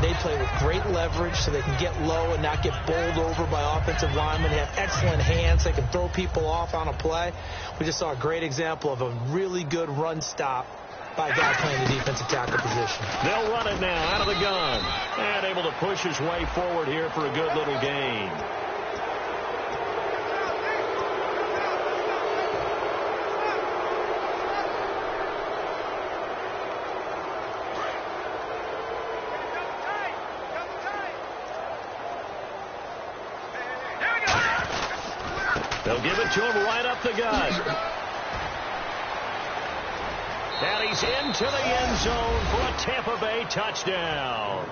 they play with great leverage so they can get low and not get bowled over by offensive linemen. They have excellent hands. They can throw people off on a play. We just saw a great example of a really good run stop by a guy playing the defensive tackle position. They'll run it now out of the gun. And able to push his way forward here for a good little gain. They'll give it to him right up the gut. And he's into the end zone for a Tampa Bay touchdown.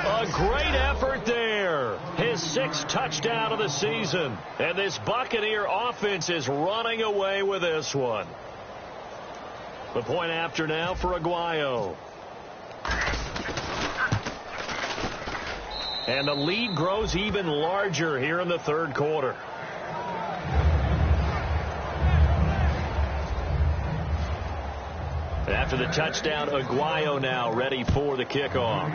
A great effort there. His 6th touchdown of the season. And this Buccaneer offense is running away with this one. The point after now for Aguayo. And the lead grows even larger here in the 3rd quarter. After the touchdown, Aguayo now ready for the kickoff.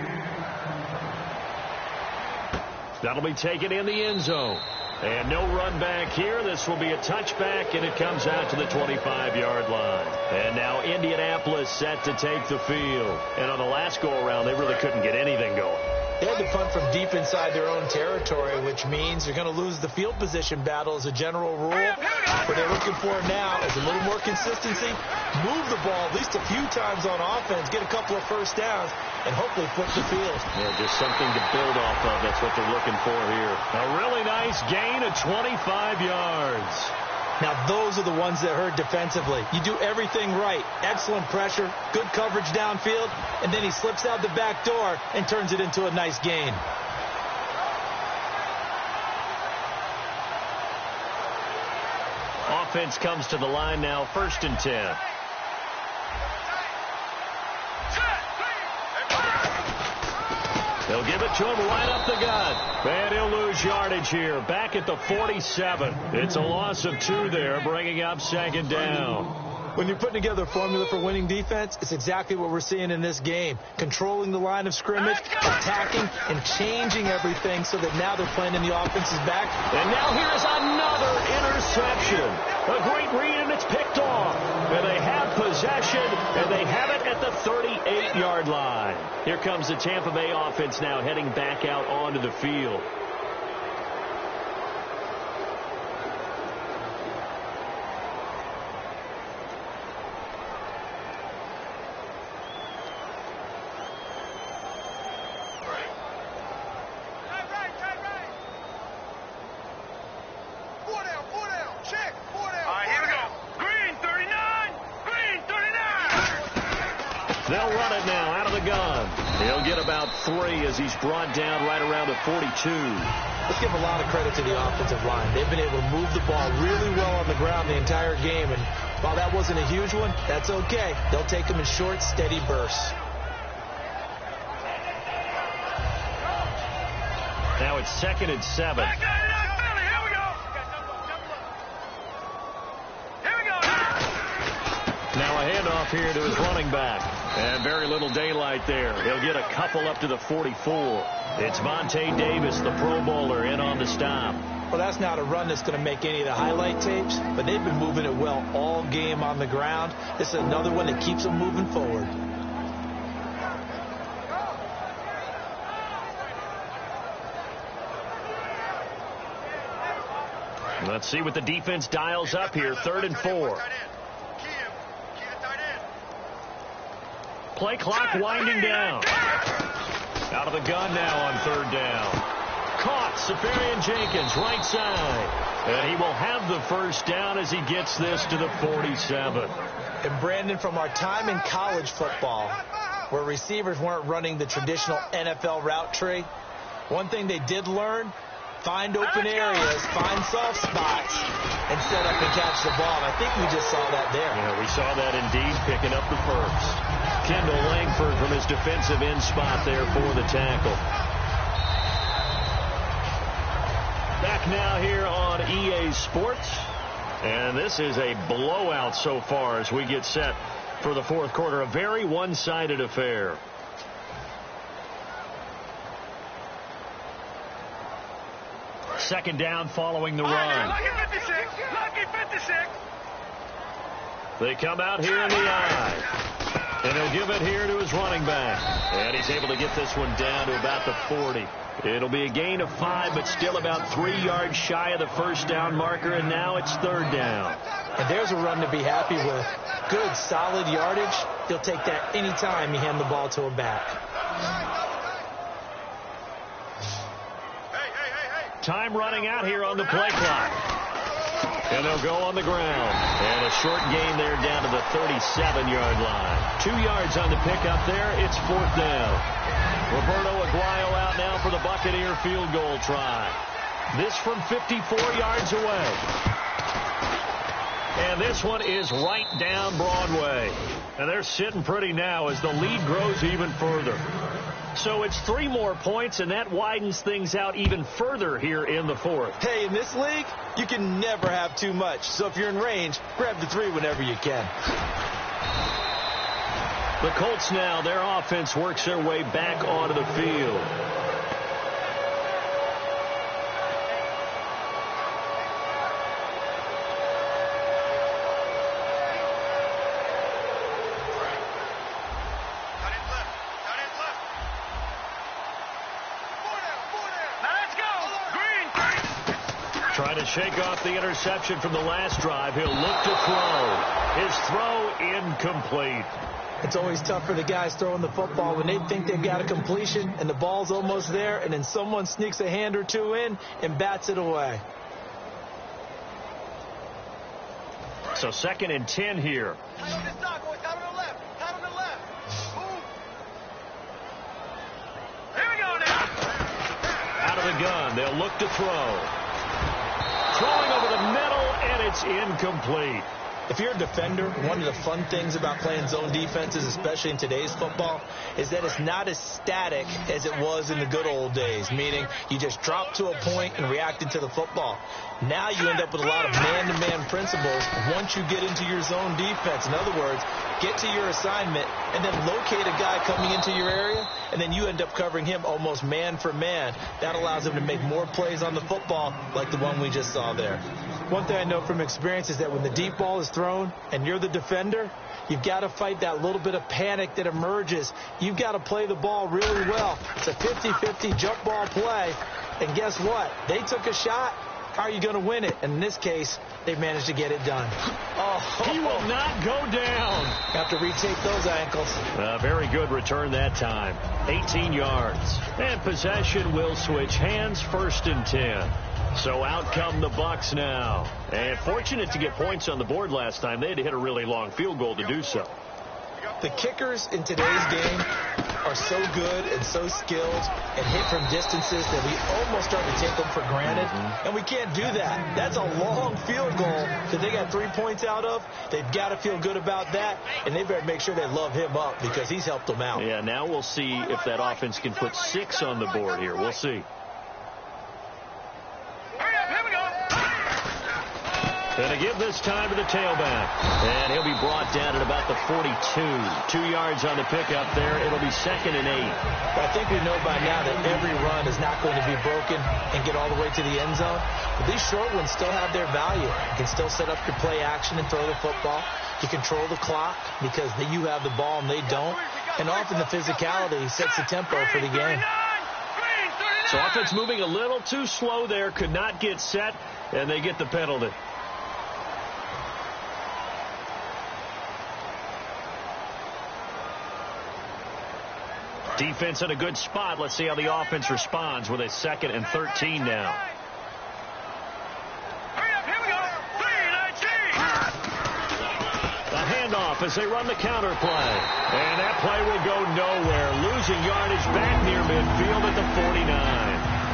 That'll be taken in the end zone. And no run back here. This will be a touchback, and it comes out to the 25-yard line. And now Indianapolis set to take the field. And on the last go-around, they really couldn't get anything going. They had to punt from deep inside their own territory, which means they're going to lose the field position battle as a general rule. What they're looking for now is a little more consistency, move the ball at least a few times on offense, get a couple of first downs, and hopefully flip the field. Yeah, just something to build off of. That's what they're looking for here. A really nice gain of 25 yards. Now, those are the ones that hurt defensively. You do everything right. Excellent pressure, good coverage downfield, and then he slips out the back door and turns it into a nice gain. offense comes to the line now, 1st and 10. They'll give it to him right up the gut. And he'll lose yardage here. Back at the 47. It's a loss of 2 there, bringing up 2nd down. When you're putting together a formula for winning defense, it's exactly what we're seeing in this game. Controlling the line of scrimmage, attacking, and changing everything so that now they're playing in the offense's back. And now here's another interception. A great read, and it's picked off. And they have possession, and they have it at the 38-yard line. Here comes the Tampa Bay offense now heading back out onto the field. They'll run it now out of the gun. He'll get about 3 as he's brought down right around the 42. Let's give a lot of credit to the offensive line. They've been able to move the ball really well on the ground the entire game. And while that wasn't a huge one, that's okay. They'll take them in short, steady bursts. Now it's 2nd and 7. Now a handoff here to his running back. And very little daylight there. He'll get a couple up to the 44. It's Vontae Davis, the Pro Bowler, in on the stop. Well, that's not a run that's going to make any of the highlight tapes, but they've been moving it well all game on the ground. This is another one that keeps them moving forward. Let's see what the defense dials up here. 3rd and 4. Play clock winding down. Out of the gun now on 3rd down. Caught. Safarian Jenkins, right side. And he will have the 1st down as he gets this to the 47. And Brandon, from our time in college football, where receivers weren't running the traditional NFL route tree, one thing they did learn: find open areas, find soft spots, and set up and catch the ball. And I think we just saw that there. Yeah, we saw that indeed, picking up the 1st. Kendall Langford from his defensive end spot there for the tackle. Back now here on EA Sports. And this is a blowout so far as we get set for the 4th quarter. A very one-sided affair. Second down following the run. Lucky 56. Lucky 56. They come out here in the eye. And he'll give it here to his running back. And he's able to get this one down to about the 40. It'll be a gain of 5, but still about 3 yards shy of the 1st down marker. And now it's 3rd down. And there's a run to be happy with. Good, solid yardage. He'll take that anytime you hand the ball to him back. Time running out here on the play clock. And they'll go on the ground. And a short gain there down to the 37-yard line. 2 yards on the pickup there. It's 4th down. Roberto Aguayo out now for the Buccaneer field goal try. This from 54 yards away. And this one is right down Broadway. And they're sitting pretty now as the lead grows even further. So it's 3 more points, and that widens things out even further here in the 4th. Hey, in this league, you can never have too much. So if you're in range, grab the 3 whenever you can. The Colts now, their offense works their way back onto the field. Trying to shake off the interception from the last drive. He'll look to throw. His throw incomplete. It's always tough for the guys throwing the football when they think they've got a completion and the ball's almost there, and then someone sneaks a hand or 2 in and bats it away. So 2nd and 10 here. Out of the gun, they'll look to throw. Throwing over the middle, and it's incomplete. If you're a defender, one of the fun things about playing zone defenses, especially in today's football, is that it's not as static as it was in the good old days, meaning you just drop to a point and reacted to the football. Now you end up with a lot of man-to-man principles once you get into your zone defense. In other words, get to your assignment and then locate a guy coming into your area, and then you end up covering him almost man for man. That allows him to make more plays on the football like the one we just saw there. One thing I know from experience is that when the deep ball is thrown and you're the defender, you've got to fight that little bit of panic that emerges. You've got to play the ball really well. It's a 50-50 jump ball play, and guess what? They took a shot. How are you going to win it? And in this case, they managed to get it done. He will not go down. Have to retake those ankles. Very good return that time. 18 yards. And possession will switch hands, 1st and 10. So out come the Bucs now. And fortunate to get points on the board last time. They had to hit a really long field goal to do so. The kickers in today's game are so good and so skilled and hit from distances that we almost start to take them for granted. And we can't do that. That's a long field goal that they got 3 points out of. They've got to feel good about that, and they better make sure they love him up because he's helped them out. Yeah, now we'll see if that offense can put 6 on the board here. We'll see. Going to give this time to the tailback. And he'll be brought down at about the 42. 2 yards on the pickup there. It'll be 2nd and 8. Well, I think we know by now that every run is not going to be broken and get all the way to the end zone. But these short ones still have their value. You can still set up your play action and throw the football. You control the clock because you have the ball and they don't. And often the physicality sets the tempo for the game. So offense moving a little too slow there. Could not get set, and they get the penalty. Defense in a good spot. Let's see how the offense responds with a 2nd and 13 now. The handoff as they run the counter play. And that play will go nowhere. Losing yardage back near midfield at the 49.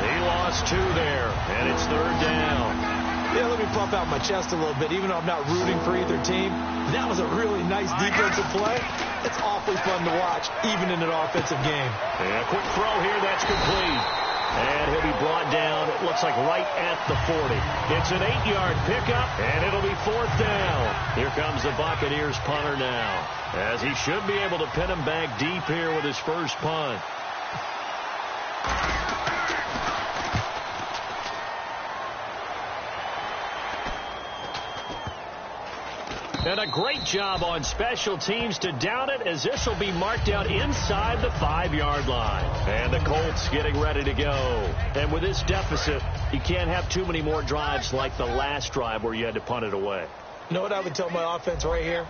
He lost 2 there, and it's 3rd down. Yeah, let me pump out my chest a little bit. Even though I'm not rooting for either team, that was a really nice defensive play. It's awfully fun to watch, even in an offensive game. Yeah, quick throw here. That's complete. And he'll be brought down, it looks like right at the 40. It's an 8-yard pickup, and it'll be 4th down. Here comes the Buccaneers punter now, as he should be able to pin him back deep here with his first punt. And a great job on special teams to down it, as this will be marked out inside the 5-yard line. And the Colts getting ready to go. And with this deficit, you can't have too many more drives like the last drive where you had to punt it away. You know what I would tell my offense right here?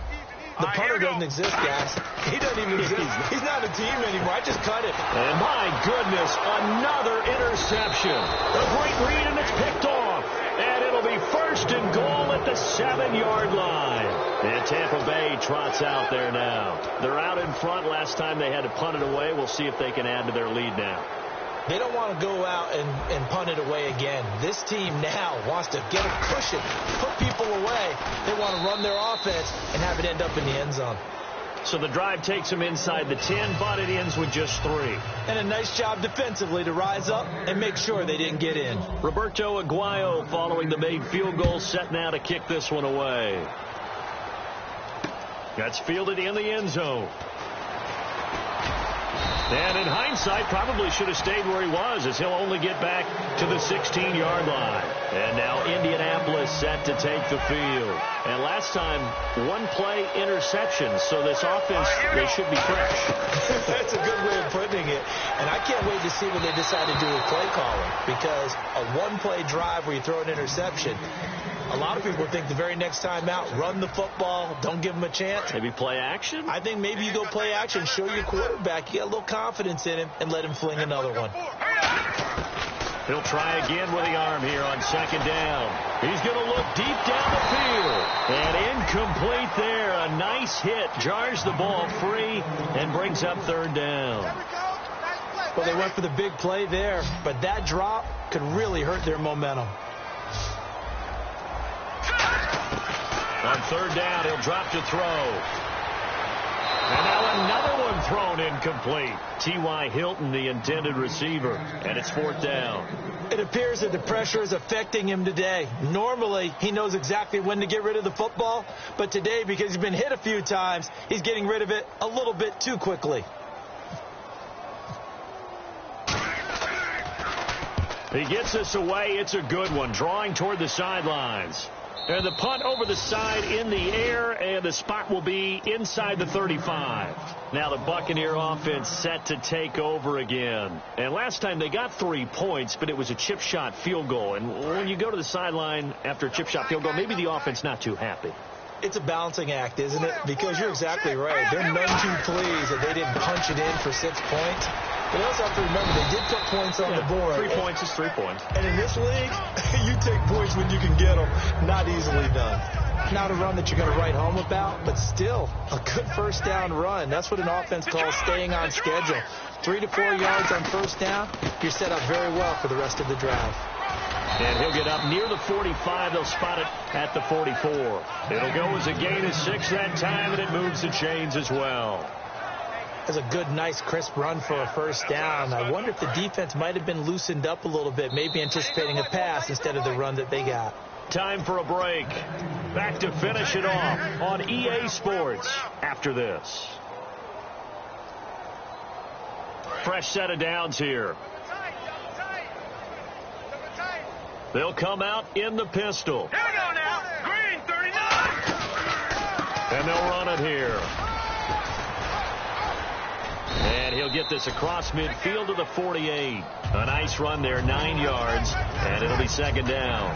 The punter doesn't exist, guys. He doesn't even exist. He's not a team anymore. I just cut it. And my goodness, another interception. A great read, and it's picked off. And it'll be 1st and goal at the 7-yard line. And Tampa Bay trots out there now. They're out in front. Last time they had to punt it away. We'll see if they can add to their lead now. They don't want to go out and punt it away again. This team now wants to get a cushion, put people away. They want to run their offense and have it end up in the end zone. So the drive takes them inside the 10, but it ends with just 3. And a nice job defensively to rise up and make sure they didn't get in. Roberto Aguayo following the made field goal, set now to kick this one away. That's fielded in the end zone. And in hindsight, probably should have stayed where he was, as he'll only get back to the 16-yard line. And now Indianapolis set to take the field. And last time, 1-play interception. So this offense, they should be fresh. That's a good way of putting it. And I can't wait to see what they decide to do with play calling. Because a 1-play drive where you throw an interception, a lot of people think the very next time out, run the football, don't give them a chance. Maybe play action? I think maybe you go play action, show your quarterback, you get a little confidence in him, and let him fling another one. He'll try again with the arm here on 2nd down. He's going to look deep down the field. And incomplete there. A nice hit. Jars the ball free and brings up 3rd down. Well, they went for the big play there, but that drop could really hurt their momentum. On third down, he'll drop to throw. And now another one thrown incomplete. T.Y. Hilton, the intended receiver, and it's fourth down. It appears that the pressure is affecting him today. Normally, he knows exactly when to get rid of the football, but today, because he's been hit a few times, he's getting rid of it a little bit too quickly. He gets this away. It's a good one, drawing toward the sidelines. And the punt over the side in the air, and the spot will be inside the 35. Now the Buccaneer offense set to take over again. And last time they got 3 points, but it was a chip shot field goal. And when you go to the sideline after a chip shot field goal, maybe the offense not too happy. It's a balancing act, isn't it? Because you're exactly right. They're none too pleased that they didn't punch it in for 6 points. But you also have to remember, they did put points on the board. 3 points is 3 points. And in this league, you take points when you can get them. Not easily done. Not a run that you're going to write home about, but still a good first down run. That's what an offense calls staying on schedule. 3 to 4 yards on first down, you're set up very well for the rest of the drive. And he'll get up near the 45. They'll spot it at the 44. It'll go as a gain of 6 that time, and it moves the chains as well. That's a good, nice, crisp run for a first down. I wonder if the defense might have been loosened up a little bit, maybe anticipating a pass instead of the run that they got. Time for a break. Back to finish it off on EA Sports after this. Fresh set of downs here. They'll come out in the pistol. Here we go now. Green 39. And they'll run it here. And he'll get this across midfield to the 48. A nice run there, 9 yards, and it'll be second down.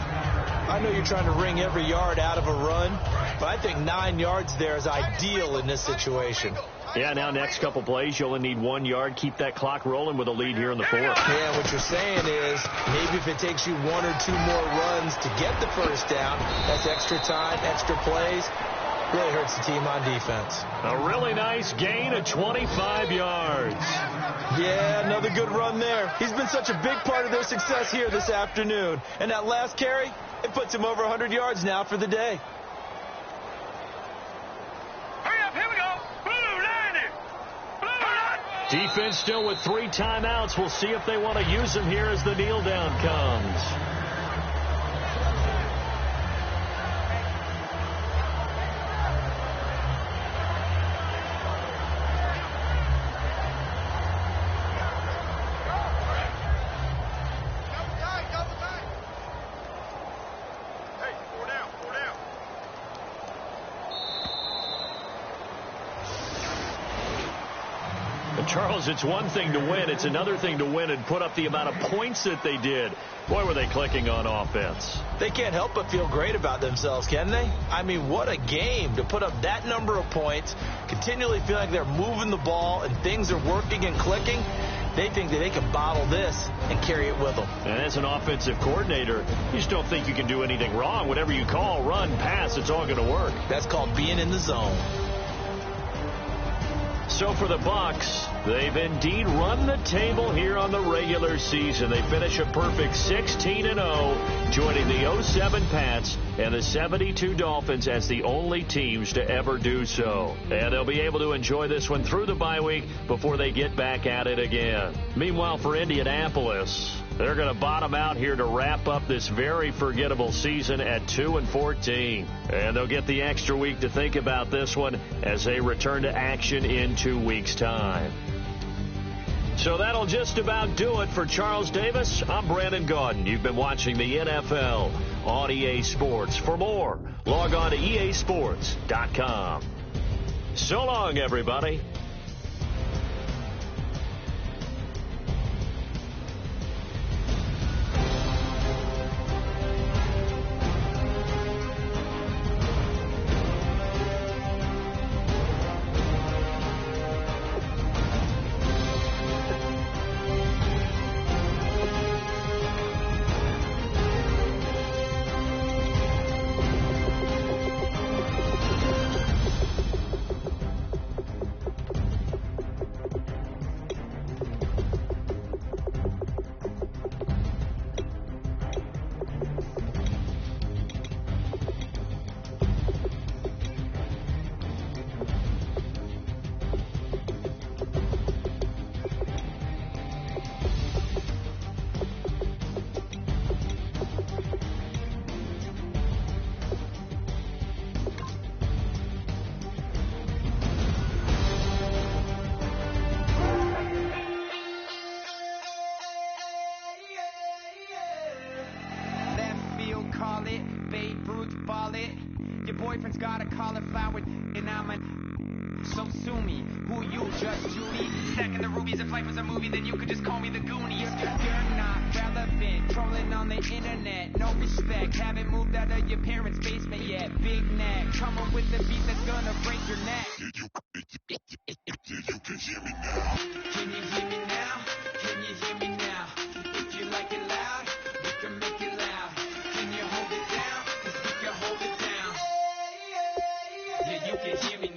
I know you're trying to wring every yard out of a run, but I think 9 yards there is ideal in this situation. Yeah, now next couple plays, you'll only need 1 yard. Keep that clock rolling with a lead here in the fourth. Yeah, what you're saying is maybe if it takes you 1 or 2 more runs to get the first down, that's extra time, extra plays. Really hurts the team on defense. A really nice gain of 25 yards. Yeah, another good run there. He's been such a big part of their success here this afternoon. And that last carry, it puts him over 100 yards now for the day. Hurry up, here we go. Blue 90. Blue 90. Defense still with 3 timeouts. We'll see if they want to use them here as the kneel down comes. Charles, it's one thing to win. It's another thing to win and put up the amount of points that they did. Boy, were they clicking on offense. They can't help but feel great about themselves, can they? I mean, what a game to put up that number of points, continually feel like they're moving the ball and things are working and clicking. They think that they can bottle this and carry it with them. And as an offensive coordinator, you just don't think you can do anything wrong. Whatever you call, run, pass, it's all going to work. That's called being in the zone. So for the Bucs, they've indeed run the table here on the regular season. They finish a perfect 16-0, joining the 07 Pats and the 72 Dolphins as the only teams to ever do so. And they'll be able to enjoy this one through the bye week before they get back at it again. Meanwhile, for Indianapolis, they're going to bottom out here to wrap up this very forgettable season at 2-14. And they'll get the extra week to think about this one as they return to action in 2 weeks' time. So that'll just about do it for Charles Davis. I'm Brandon Gaudin. You've been watching the NFL on EA Sports. For more, log on to easports.com. So long, everybody. ball it. Your boyfriend's got a cauliflower, and I'm a. So sue me. Who you, Judge Judy? Stacking the rubies if life was a movie, then you could just call me the Goonies. You're not relevant, trolling on the internet. No respect, haven't moved out of your parents' basement yet. Big neck, coming with the beat that's gonna break your neck. You can hear me now. Can you hear me now? Can you hear me now? If you like it loud, we can make it loud. Can you hold it down? 'Cause we can hold it down. Yeah, you can hear me now.